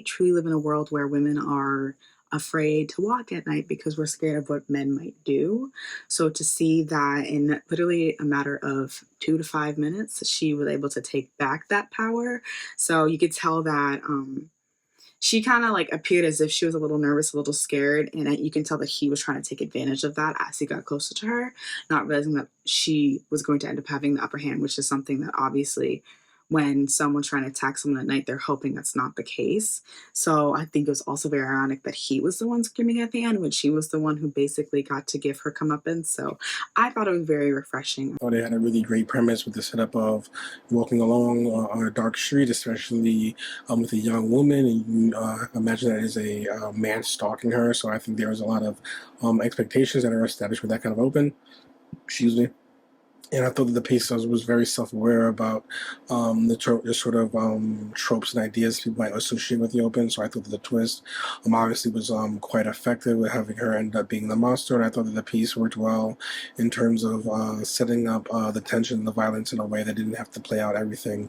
truly live in a world where women are afraid to walk at night because we're scared of what men might do. So to see that in literally a matter of 2 to 5 minutes, she was able to take back that power. So you could tell that she kind of like appeared as if she was a little nervous, a little scared, and you can tell that he was trying to take advantage of that as he got closer to her, not realizing that she was going to end up having the upper hand, which is something that obviously when someone's trying to attack someone at night, they're hoping that's not the case. So I think it was also very ironic that he was the one screaming at the end when she was the one who basically got to give her comeuppance. So I thought it was very refreshing. Oh, they had a really great premise with the setup of walking along on a dark street, especially with a young woman, and you imagine that is a man stalking her. So I think there was a lot of expectations that are established with that kind of open. Excuse me. And I thought that the piece was very self-aware about the sort of tropes and ideas people might associate with the open. So I thought that the twist obviously was quite effective with having her end up being the monster. And I thought that the piece worked well in terms of setting up the tension and the violence in a way that didn't have to play out everything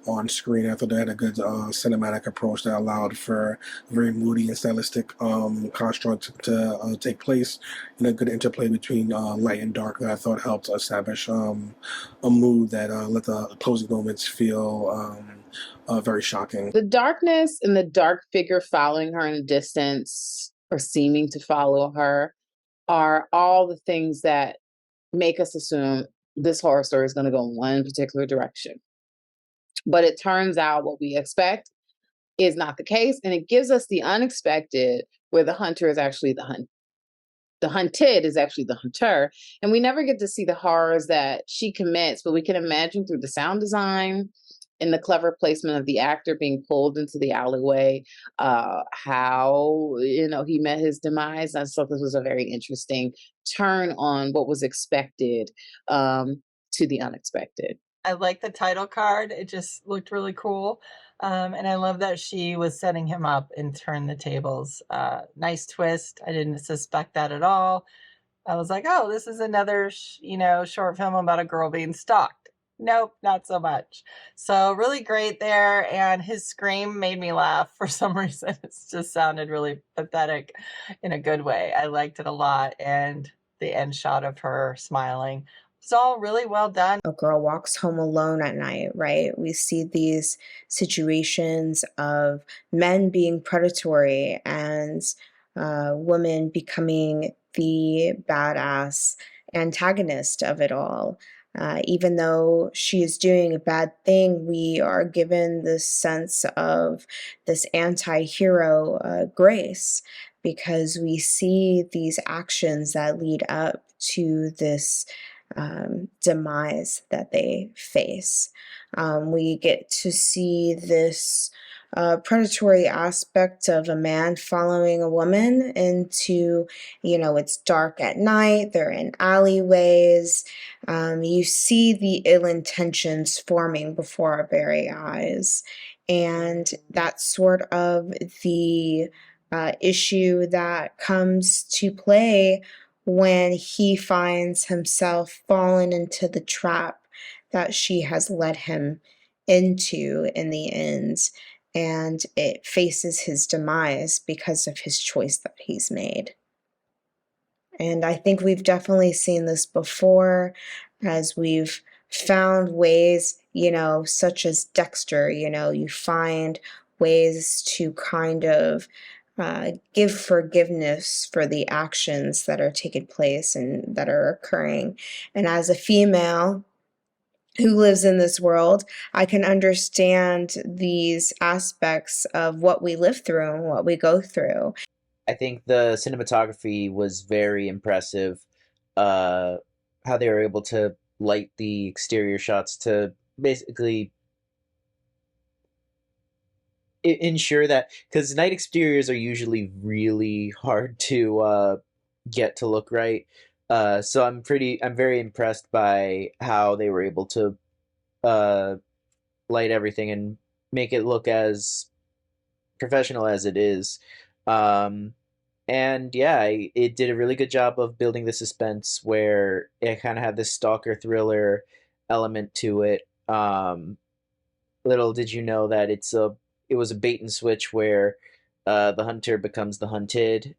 on screen. I thought they had a good cinematic approach that allowed for a very moody and stylistic construct to take place, and a good interplay between light and dark that I thought helped establish a mood that let the closing moments feel very shocking. The darkness and the dark figure following her in the distance or seeming to follow her are all the things that make us assume this horror story is going to go in one particular direction. But it turns out what we expect is not the case. And it gives us the unexpected where the hunter is actually the hunt. The hunted is actually the hunter. And we never get to see the horrors that she commits, but we can imagine through the sound design and the clever placement of the actor being pulled into the alleyway, how, he met his demise. I thought this was a very interesting turn on what was expected to the unexpected. I like the title card. It just looked really cool. And I love that she was setting him up and turned the tables. Nice twist. I didn't suspect that at all. I was like, oh, this is another, short film about a girl being stalked. Nope, not so much. So really great there. And his scream made me laugh for some reason. It just sounded really pathetic in a good way. I liked it a lot. And the end shot of her smiling. It's all really well done. A girl walks home alone at night, right? We see these situations of men being predatory and women becoming the badass antagonist of it all. Even though she is doing a bad thing, we are given this sense of this anti-hero grace, because we see these actions that lead up to this demise that they face. We get to see this predatory aspect of a man following a woman into, it's dark at night, they're in alleyways. You see the ill intentions forming before our very eyes. And that's sort of the issue that comes to play when he finds himself fallen into the trap that she has led him into in the end, and it faces his demise because of his choice that he's made. And I think we've definitely seen this before, as we've found ways, such as Dexter, you find ways to kind of give forgiveness for the actions that are taking place and that are occurring. And as a female who lives in this world, I can understand these aspects of what we live through and what we go through. I think the cinematography was very impressive. How they were able to light the exterior shots to basically ensure that, because night exteriors are usually really hard to get to look right. So I'm very impressed by how they were able to light everything and make it look as professional as it is. And yeah, it did a really good job of building the suspense where it kind of had this stalker thriller element to it. Little did you know that it's a it was a bait and switch where the hunter becomes the hunted,